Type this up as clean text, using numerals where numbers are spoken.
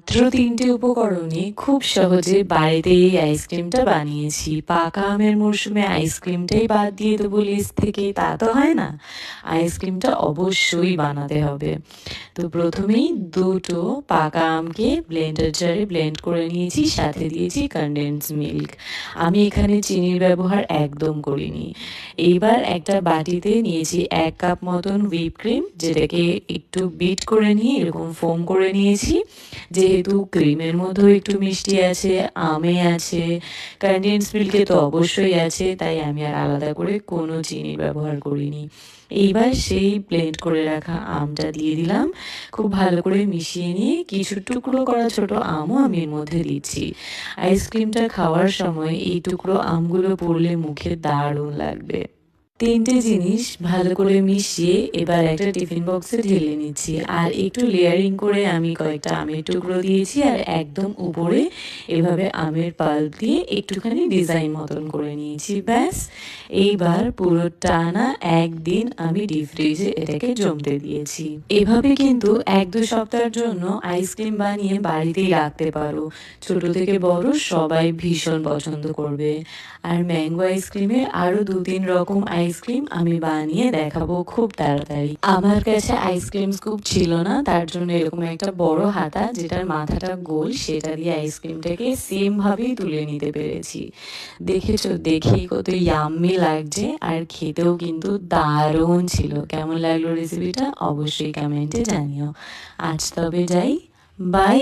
মাত্র ৩টে উপকরণে খুব সহজে বাড়িতে এই আইসক্রিমটা বানিয়েছি। পাকা আমের মরশুমে আইসক্রিমটাই বাদ দিয়ে দেবো লিস্ট থেকে, তা তো হয় না। আইসক্রিমটা অবশ্যই বানাতে হবে। তো প্রথমেই ২টো পাকা আমকে ব্লেন্ডার জারে ব্লেন্ড করে নিয়েছি, সাথে দিয়েছি কনডেন্স মিল্ক। আমি এখানে চিনির ব্যবহার একদম করিনি। এইবার একটা বাটিতে নিয়েছি ১ কাপ মতন হুইপ ক্রিম, যেটাকে একটু বিট করে নিয়ে এরকম ফোম করে নিয়েছি। যেহেতু ক্রিমের মধ্যেও একটু মিষ্টি আছে, আমে আছে, কনডেন্স মিল্কে তো অবশ্যই আছে, তাই আমি আর আলাদা করে কোনো চিনির ব্যবহার করিনি। এইবার সেই ব্লেন্ড করে রাখা আমটা দিয়ে দিলাম, খুব ভালো করে মিশিয়ে নিয়ে কিছু টুকরো করা ছোট আমও আমি এর মধ্যে দিচ্ছি। আইসক্রিমটা খাওয়ার সময় এই টুকরো আমগুলো পড়লে মুখে দারুণ লাগবে। ৩টে জিনিস ভালো করে মিশিয়ে এবার একটা টিফিন বক্সে ঢেলে নিচ্ছি, আর একটু লেয়ারিং করে আমি কয়েকটা আমের টুকরো দিয়েছি, আর একদম উপরে এভাবে আমের পাল্প দিয়ে একটুখানি ডিজাইন মতন করে নিয়েছি। ব্যাস, এইবার পুরো টানা ১ দিন আমি ডিপ ফ্রিজে এটাকে জমতে দিয়েছি। এভাবে কিন্তু ১-২ সপ্তাহের জন্য আইসক্রিম বানিয়ে বাড়িতেই রাখতে পারো। ছোট থেকে বড় সবাই ভীষণ পছন্দ করবে। আর ম্যাঙ্গো আইসক্রিমের আরও ২-৩ রকম আইসক্রিম আমি বানিয়ে দেখাবো খুব তাড়াতাড়ি। আমার কাছে আইসক্রিম স্কুপ ছিল না, তার জন্য এরকম একটা বড় হাতা, যেটার মাথাটা গোল, সেটা দিয়ে আইসক্রিমটাকে সেমভাবেই তুলে নিতে পেরেছি। দেখেছো, দেখেই কত ইয়াম্মি লাগছে, আর খেতেও কিন্তু দারুণ ছিল। কেমন লাগলো রেসিপিটা অবশ্যই কমেন্টে জানিও। আজ তবে যাই, বাই।